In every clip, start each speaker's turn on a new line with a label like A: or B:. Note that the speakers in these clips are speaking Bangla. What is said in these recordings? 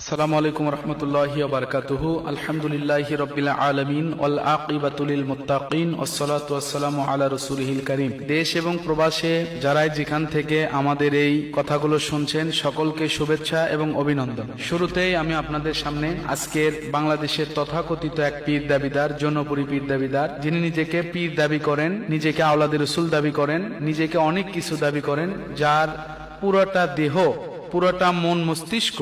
A: আসসালামু আলাইকুম রহমতুল্লাহি ওয়া বারাকাতুহু। আলহামদুলিল্লাহি রাব্বিল আলামিন ওয়াল আকিবাতু লিল মুত্তাকিন ওয়াসসালাতু ওয়াসসালামু আলা রাসূলিহিল কারীম। দেশ এবং প্রবাসে যারা যেখান থেকে আমাদের এই কথাগুলো শুনছেন সকলকে শুভেচ্ছা এবং অভিনন্দন। শুরুতেই আমি আপনাদের সামনে আজকের বাংলাদেশের তথাকথিত এক পীর দাবিদার, জনপুরী পীর দাবিদার, যিনি নিজেকে পীর দাবি করেন, নিজেকে আওলাদে রাসূল দাবি করেন, নিজেকে অনেক কিছু দাবি করেন, যার পুরোটা দেহ, পুরোটা মন মস্তিষ্ক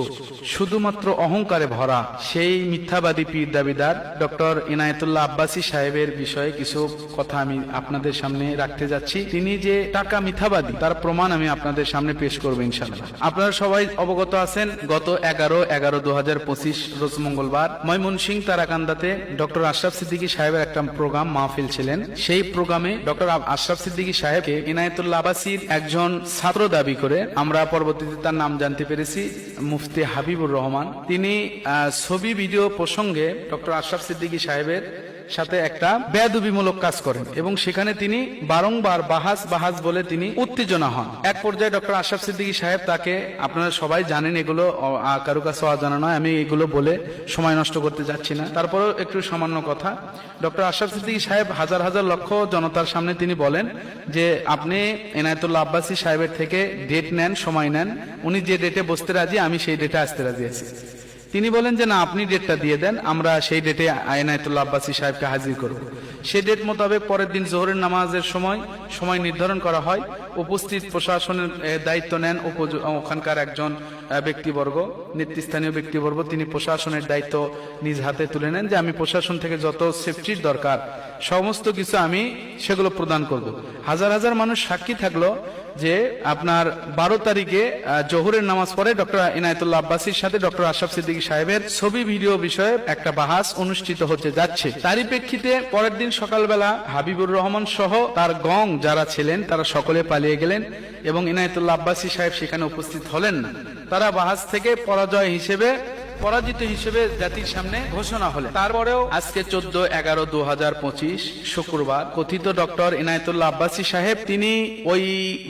A: শুধুমাত্র অহংকারে ভরা, সেই মিথ্যাবাদী পীর দাবিদার ডক্টর ইনায়েতুল্লাহ আব্বাসী সাহেবের বিষয়ে কিছু কথা আমি আপনাদের সামনে রাখতে যাচ্ছি। তিনি যে টাকা মিথ্যাবাদী তার প্রমাণ আমি আপনাদের সামনে পেশ করবো ইনশাআল্লাহ। আপনারা সবাই অবগত আছেন, গত 11/11/2025 রোজ মঙ্গলবার ময়মনসিংহ তারাকান্দাতে ডক্টর আশরাফ সিদ্দিকী সাহেবের একটা প্রোগ্রাম মাহফিল ছিলেন। সেই প্রোগ্রামে ডক্টর আশরাফ সিদ্দিকী সাহেবকে ইনায়েতুল্লাহ আব্বাসীর একজন ছাত্র দাবি করে আমরা পরবর্তীতে তার নাম জানতে পেরেছি, মুফতি হাবিবুর রহমান। তিনি ছবি ভিডিও প্রসঙ্গে ডক্টর আশরাফ সিদ্দিকী সাহেবের সাথে একটা বেয়াদবিমূলক কাজ করেন এবং সেখানে তিনি বারংবার বাহাস বলে তিনি উত্তেজনা হন। এক পর্যায়ে ডক্টর আশরাফ সিদ্দিকী সাহেব তাকে, আপনারা সবাই জানেন এগুলো কারো কাছে অজানা নয়, আমি এগুলো বলে সময় নষ্ট করতে যাচ্ছি না, তারপরেও একটু সামান্য কথা। ডক্টর আশরাফ সিদ্দিকী সাহেব হাজার হাজার লক্ষ জনতার সামনে তিনি বলেন যে আপনি ইনায়েতুল্লাহ আব্বাসী সাহেবের থেকে ডেট নেন, সময় নেন, উনি যে ডেটে বসতে রাজি আমি সেই ডেটে আসতে রাজি আছি। তিনি বলেন যে না, আপনি ডেটটা দিয়ে দেন, আমরা সেই ডেটে ইনায়েতুল্লাহ আব্বাসী সাহেবকে হাজির করব। সেই ডেট মোতাবেক পরের দিন জোহরের নামাজের সময় নির্ধারণ করা হয়। উপস্থিত প্রশাসনের দায়িত্ব নেন ওখানকার একজন ব্যক্তিবর্গ, নেতৃস্থানীয় ব্যক্তিবর্গ। তিনি প্রশাসনের দায়িত্ব নিজ হাতে তুলে নেন যে আমি প্রশাসন থেকে যত সেফটির দরকার সমস্ত কিছু আমি সেগুলো প্রদান করব। হাজার হাজার মানুষ সাক্ষী থাকলো যে আপনার 12 তারিখে জোহরের নামাজ পড়ে ডক্টর ইনায়েতুল্লাহ আব্বাসীর সাথে ডক্টর আশরাফ সিদ্দিকী সাহেবের ছবি ভিডিও বিষয়ে একটা বাহাস অনুষ্ঠিত হতে যাচ্ছে। তারই প্রেক্ষিতে পরের দিন সকালবেলা হাবিবুর রহমান সহ তার গং যারা ছিলেন তারা সকলে পালিয়ে গেলেন এবং ইনায়েতুল্লাহ আব্বাসী সাহেব সেখানে উপস্থিত হলেন না। তারা বাহাস থেকে পরাজিত হিসেবে জাতির সামনে ঘোষণা হলেন। তারপরেও আজকে 14/11/2025 শুক্রবার কথিত ডক্টর ইনায়েতুল্লাহ আব্বাসী সাহেব তিনি ওই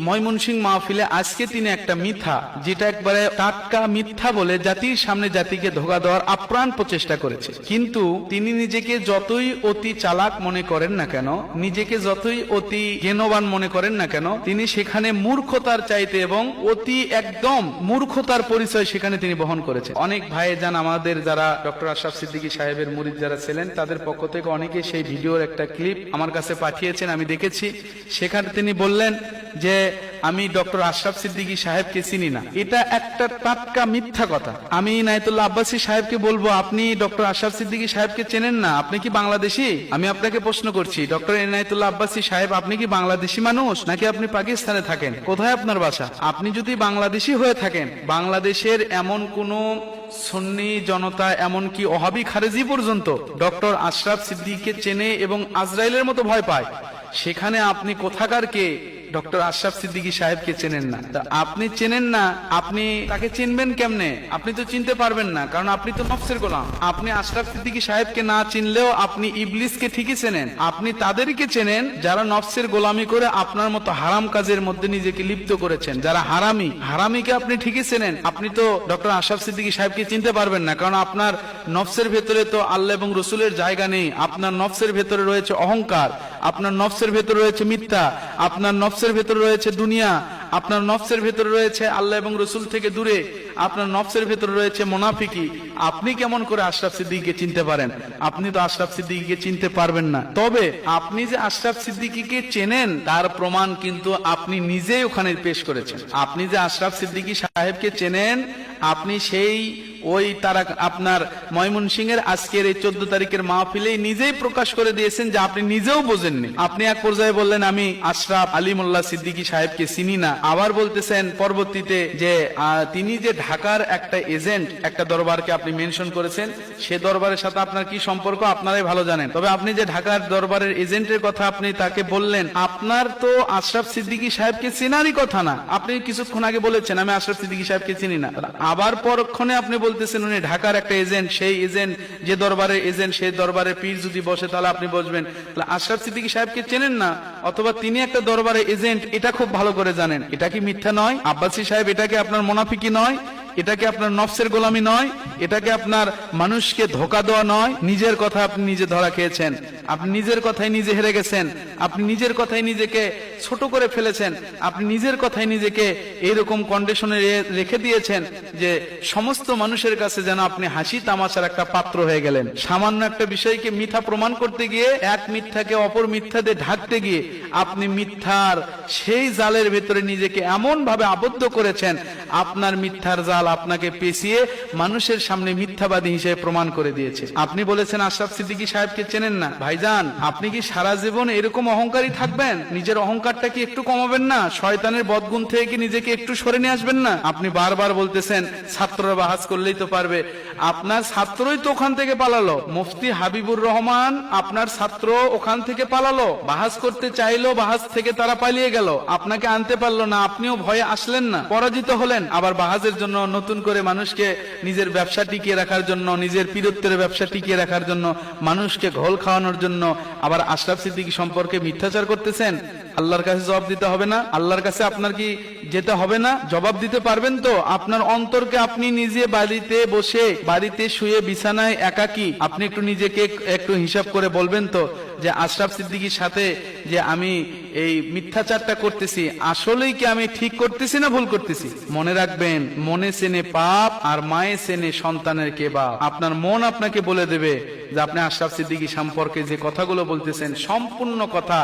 A: ময়মনসিংহ মাহফিলে আজকে তিনি একটা মিথ্যা, যেটা একবারে টাটকা মিথ্যা বলে জাতির সামনে জাতিকে ধোঁকা দেওয়ার আপ্রাণ প্রচেষ্টা করেছে। কিন্তু তিনি নিজেকে যতই অতি চালাক মনে করেন না কেন, নিজেকে যতই অতি জ্ঞানবান মনে করেন না কেন, তিনি সেখানে মূর্খতার চাইতে এবং অতি একদম মূর্খতার পরিচয় সেখানে তিনি বহন করেছেন। অনেক ভাই আমাদের যারা ডক্টর আশরাফ সিদ্দিকী সাহেবের মুরিদ যারা ছিলেন তাদের পক্ষ থেকে অনেকে সেই ভিডিওর একটা ক্লিপ আমার কাছে পাঠিয়েছেন, আমি দেখেছি। সেখানে তিনি বললেন যে আমি ডক্টর আশরাফ সিদ্দিকী সাহেবকে চিনি না। এটা একটা টাটকা মিথ্যা কথা। আমি ইনায়েতুল্লাহ আব্বাসী সাহেবকে বলবো, আপনি ডক্টর আশরাফ সিদ্দিকী সাহেবকে চেনেন না? আপনি কি বাংলাদেশি? আমি আপনাকে প্রশ্ন করছি, ডক্টর ইনায়েতুল্লাহ আব্বাসী সাহেব আপনি কি বাংলাদেশি মানুষ নাকি আপনি পাকিস্তানে থাকেন? কোথায় আপনার বাসা? আপনি যদি বাংলাদেশি হয়ে থাকেন, বাংলাদেশের এমন কোন সুন্নি জনতা, এমনকি ওহাবি খারেজি পর্যন্ত ডক্টর আশরাফ সিদ্দিকীকে চেনে এবং আজরাইলের মতো ভয় পায়, সেখানে আপনি কোথাকার কে ডক্টর আশরাফ সিদ্দিকী সাহেবকে চেনেন না? আপনি চেনেন না, আপনি তাকে চিনবেন কেমনে? আপনি তো চিনতে পারবেন না, কারণ আপনি তো নফসের গোলাম। আপনি আশরাফ সিদ্দিকী সাহেবকে না চিনলেও আপনি ইবলিসকে ঠিকই চেনেন। আপনি তাদেরকে চেনেন যারা নফসের গোলামি করে আপনার মতো হারাম কাজের মধ্যে নিজেকে লিপ্ত করেছেন, যারা হারামিকে আপনি ঠিকই চেনেন। আপনি তো ডক্টর আশরাফ সিদ্দিকী সাহেবকে চিনতে পারবেন না, কারণ আপনার নফসের ভেতরে তো আল্লাহ এবং রসুলের জায়গা নেই। আপনার নফসের ভেতরে রয়েছে অহংকার, আপনার নফসের ভেতরে রয়েছে মিথ্যা, আপনার নফসের ভেতরে রয়েছে দুনিয়া, আপনার নফসের ভেতরে রয়েছে আল্লাহ এবং রসুল থেকে দূরে, আপনার নফসের ভেতরে রয়েছে মুনাফিকি। আপনি কেমন করে আশরাফ সিদ্দিকীকে চিনতে পারেন? আপনি তো আশরাফ সিদ্দিকীকে চিনতে পারবেন না। তবে আপনি যে আশরাফ সিদ্দিকীকে চেনেন তার প্রমাণ কিন্তু আপনি নিজেই ওখানে পেশ করেছেন। আপনি যে আশরাফ সিদ্দিকী সাহেবকে চেনেন, আপনি সেই ওই তারা আপনার ময়মনসিংহের আজকের এই 14 তারিখের মাহফিলেই নিজেই প্রকাশ করে দিয়েছেন যে আপনি নিজেও বোঝেননি। আপনি এক পর্যায়ে বললেন আমি আশরাফ আলিমুল্লাহ সিদ্দিকী সাহেবকে চিনি না, আবার বলতেছেন পরবর্তীতে যে তিনি যে ঢাকার একটা এজেন্ট, একটা দরবারকে আপনি মেনশন করেছেন, সে দরবারের সাথে আপনার কি সম্পর্ক আপনারাই ভালো জানেন। তবে আপনি যে ঢাকার দরবারের এজেন্টের কথা আপনি তাকে বললেন, আপনার তো আশরাফ সিদ্দিকী সাহেবকে চেনারই কথা না। আপনি কিছুক্ষণ আগে বলেছেন আমি আশরাফ সিদ্দিকী সাহেবকে চিনি না, আবার পরক্ষণে আপনি বলতেছেন উনি ঢাকার একটা এজেন্ট, সেই এজেন্ট যে দরবারের এজেন্ট সেই দরবারের পীর যদি বসে তাহলে আপনি বসবেন। তাহলে আশরাফ সিদ্দিকী সাহেবকে চেনেন না, অথবা তিনি একটা দরবারের এজেন্ট, এটা খুব ভালো করে জানেন। এটা কি মিথ্যা নয়? আব্বাসী সাহেব এটা কি আপনার মুনাফিকি নয়? এটাকে আপনার নফসের গোলামি নয়, এটাকে আপনার মানুষকে ধোঁকা দেওয়া নয়। নিজের কথা আপনি নিজে ধরা খেয়েছেন, আপনি নিজের কথাই নিজে হেরে গেছেন, আপনি নিজের কথাই নিজেকে ছোট করে ফেলেছেন, আপনি নিজের কথাই নিজেকে এইরকম কন্ডিশনে রেখে দিয়েছেন যে সমস্ত মানুষের কাছে যেন আপনি হাসি তামাশার একটা পাত্র হয়ে গেলেন। সামান্য একটা বিষয়কে মিথ্যা প্রমাণ করতে গিয়ে, এক মিথ্যাকে অপর মিথ্যা দিয়ে ঢাকতে গিয়ে আপনি মিথ্যার সেই জালের ভেতরে নিজেকে এমন ভাবে আবদ্ধ করেছেন, আপনার মিথ্যার জাল আপনাকে পেঁচিয়ে মানুষের সামনে মিথ্যাবাদী হিসেবে প্রমাণ করে দিয়েছে। আপনি বলেছেন আশরাফ সিদ্দিকী সাহেবকে চেনেন না। ভাইজান, আপনি কি সারা জীবন এরকম অহংকারী থাকবেন? নিজের অহংকারটা কি একটু কমাবেন না? শয়তানের বদগুণ থেকে কি নিজেকে একটু সরে নিয়ে আসবেন না? আপনি বারবার বলতেছেন ছাত্ররা বাহাস করলেই তো পারবে। আপনার ছাত্রই তো ওখান থেকে পালালো। মুফতি হাবিবুর রহমান আপনার ছাত্র ওখান থেকে পালালো, বাহাস করতে চাইলো, বাহাস থেকে তারা পালিয়ে গেল, আপনাকে আনতে পারলো না, আপনিও ভয়ে আসলেন না, পরাজিত হলেন। আবার বাহাজের জন্য নতুন করে মানুষকে নিজের ব্যবসা টিকিয়ে রাখার জন্য, নিজের পীরত্বের ব্যবসা টিকিয়ে রাখার জন্য, মানুষকে ঘোল খাওয়ানোর জন্য আবার আশরাফ সিদ্দিকী সম্পর্কে মিথ্যাচার করতেছেন। আল্লাহর কাছে জবাব দিতে হবে না? আল্লাহর কাছে আপনার কি যেতে হবে না? জবাব দিতে পারবেন তো? আপনার অন্তরকে আপনি নিজে বাড়িতে বসে, বাড়িতে শুয়ে বিছানায় একাকী আপনি একটু নিজেকে একটু হিসাব করে বলবেন তো যে আশরাফ সিদ্দিকীর সাথে যে আমি এই মিথ্যাচারটা করতেছি, আসলেই কি আমি ঠিক করতেছি না ভুল করতেছি? মনে রাখবেন, মনে চেনে পাপ আর মায়ে চেনে সন্তানের কে বাপ। আপনার মন আপনাকে বলে দেবে যে আপনি আশরাফ সিদ্দিকী সম্পর্কে যে কথাগুলো বলতেছেন সম্পূর্ণ কথা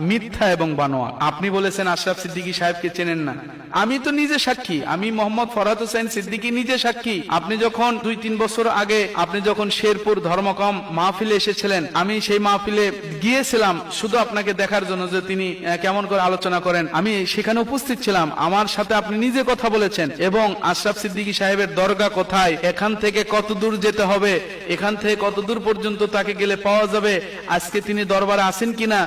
A: মিথ্যা এবং বানোয়া। আপনি বলেছেন আশরাফ সিদ্দিকী সাহেবকে চেনেন না। আমি তো নিজে সাক্ষী, আমি মোহাম্মদ ফরহাদ হোসেন সিদ্দিকী নিজে সাক্ষী। আপনি যখন 2-3 বছর আগে আপনি যখন শেরপুর ধর্মকম মাহফিলে এসেছিলেন, আমি সেই মাহফিলে গিয়েছিলাম শুধু আপনাকে দেখার জন্য যে তিনি কেমন করে আলোচনা করেন। আমি সেখানে উপস্থিত ছিলাম, আমার সাথে আপনি নিজে কথা বলেছেন। এবং আশরাফ সিদ্দিকী সাহেবের দরগা কোথায়, এখান থেকে কত দূর যেতে হবে, এখান থেকে কত দূর পর্যন্ত তাকে গেলে পাওয়া যাবে, আজকে তিনি দরবারে আছেন কিনা,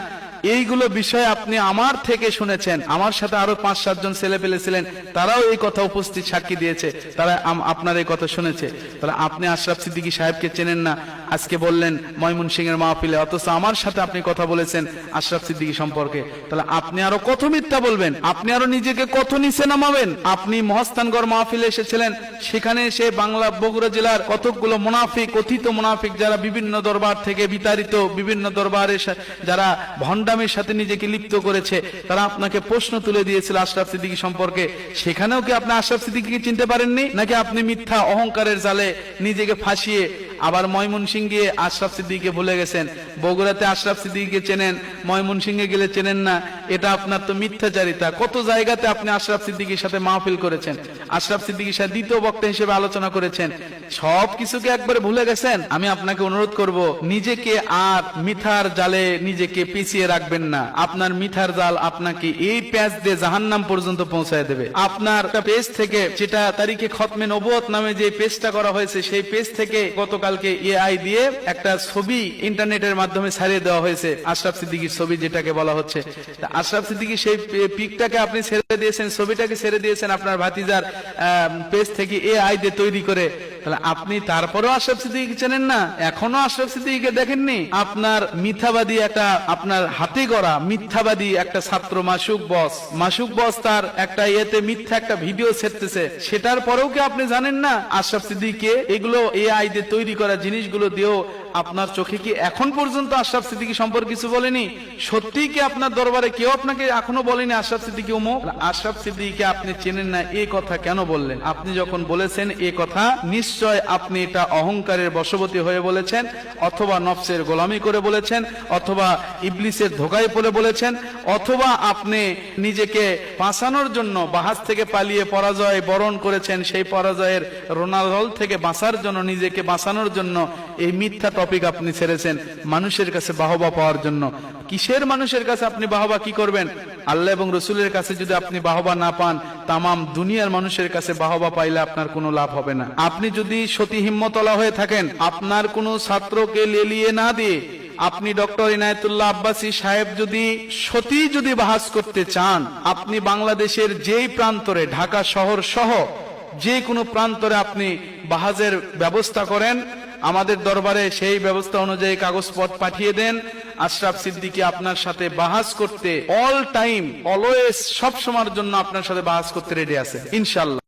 A: এইগুলো বিষয় আপনি আমার থেকে শুনেছেন। আমার সাথে আরো 5-7 জন ছেলে পেলে ছিলেন, তারাও এই কথা উপস্থিত সাক্ষী দিয়েছে, তারা আপনার এই কথা শুনেছে। তাহলে আপনি আশরাফ সিদ্দিকী সাহেবকে চেনেন না, আজকে বললেন ময়মনসিংহের মাহফিলে, অথচ আমার সাথে আপনি কথা বলেছেন আশরাফ সিদ্দিকী সম্পর্কে। তাহলে আপনি আরো কত মিথ্যা বলবেন? আপনি আরো নিজেকে কত নিচে নামাবেন? আপনি মহাস্থানগড় মাহফিলে এসেছিলেন, সেখানে এসে বাংলা বগুড়া জেলার কতকগুলো মুনাফিক, কথিত মুনাফিক, যারা বিভিন্ন দরবার থেকে বিতাড়িত, বিভিন্ন দরবারে যারা ভণ্ডা সাথে নিজেকে লিপ্ত করেছে, তারা আপনাকে প্রশ্ন তুলে দিয়েছিল আশরাফ সিদ্দিকী সম্পর্কে। সেখানেও কি আপনি আশরাফ সিদ্দিকীকে চিনতে পারেননি? নাকি আপনি মিথ্যা অহংকারের জালে নিজেকে ফাঁসিয়ে আবার ময়মনসিংহে গিয়ে আশরাফ সিদ্দিকীকে ভুলে গেছেন? বগুড়াতে আশরাফ সিদ্দিকীকে চেনেন, ময়মনসিংহে গেলে চেনেন না, এটা আপনার তো মিথ্যাচারিতা। কত জায়গাতে আপনি আশরাফ সিদ্দিকীর সাথে মাহফিল করেছেন, আশরাফ সিদ্দিকীর সাথে দ্বিতীয় বক্তা হিসেবে আলোচনা করেছেন, সব কিছুকে একবারে ভুলে গেছেন। আমি আপনাকে অনুরোধ করব, নিজেকে আর মিথ্যার জালে নিজেকে পিছিয়ে রাখবেন না। আপনার মিথ্যার জাল আপনাকে এই পেজ দিয়ে জাহান্নাম পর্যন্ত পৌঁছায় দেবে। আপনার পেজ থেকে, যেটা তারিখে খতমে নবুয়ত নামে যে পেজটা করা হয়েছে, সেই পেজ থেকে গতকালকে এআই দিয়ে একটা ছবি ইন্টারনেটের মাধ্যমে ছাড়িয়ে দেওয়া হয়েছে, আশরাফ সিদ্দিকীর ছবি যেটাকে বলা হচ্ছে। আশরাফ সিদ্দিকী সেই পিকটাকে আপনি ছেড়ে দিয়েছেন, ছবিটাকে ছেড়ে দিয়েছেন আপনার ভাতিজার পেজ থেকে এআই দিয়ে তৈরি করে। তাহলে আপনি তারপরেও আশরাফ সিদ্দিকীকে চেনেন না, এখনো আশরাফ সিদ্দিকীকে দেখেননি? আপনার মিথ্যাবাদী একটা, আপনার হাতে গড়া মিথ্যাবাদী একটা ছাত্র মাসুক বস তার একটা ইয়েতে মিথ্যা একটা ভিডিও ছেড়তেছে, সেটার পরেও কি আপনি জানেন না আশরাফ সিদ্দিকীকে? এগুলো এআই দিয়ে তৈরি করা জিনিসগুলো দিয়েও আপনার চোখে কি এখন পর্যন্ত আশরাফ সিদ্দিকী সম্পর্কে কিছু বলেনি? সত্যিই কি আপনার দরবারে কেউ আপনাকে এখনো বলেনি আশরাফ সিদ্দিকী অমুক? আশরাফ সিদ্দিকীকে আপনি চেনেন না, এই কথা কেন বললেন? আপনি যখন বলেছেন এই কথা, নিশ্চয় আপনি এটা অহংকারের বশবর্তী হয়ে বলেছেন, অথবা নফসের গোলামি করে বলেছেন, অথবা ইবলিসের ধোঁকায় পড়ে বলেছেন, অথবা আপনি নিজেকে বাঁচানোর জন্য বাহাজ থেকে পালিয়ে পরাজয় বরণ করেছেন, সেই পরাজয়ের রোনালদল থেকে বাঁচার জন্য, নিজেকে বাঁচানোর জন্য এই মিথ্যা টপিক আপনি ছেড়েছেন মানুষের কাছে বাহবা পাওয়ার জন্য। কিসের মানুষের কাছে আপনি বাহবা কি করবেন? আল্লাহ এবং রসুলের কাছে যদি আপনি বাহবা না পান, তামাম দুনিয়ার মানুষের কাছে বাহবা পাইলে আপনার কোনো লাভ হবে না। আপনি যদি সতী হিম্মতলা হয়ে থাকেন, আপনার কোনো ছাত্রকে লেলিয়ে না দিয়ে আপনি ডক্টর ইনায়েতুল্লাহ আব্বাসী সাহেব যদি বাহাস করতে চান, আপনি বাংলাদেশের যেই প্রান্তরে, ঢাকা শহর সহ যে কোনো প্রান্তরে আপনি বাহাজের ব্যবস্থা করেন, আমাদের দরবারে সেই ব্যবস্থা অনুযায়ী কাগজপত্র পাঠিয়ে দেন। আশরাফ সিদ্দিকী আপনার সাথে বাহাস করতে অল টাইম, অলওয়েজ, সব সময়ের জন্য আপনার সাথে বাহাস করতে রেডি আছে ইনশাআল্লাহ।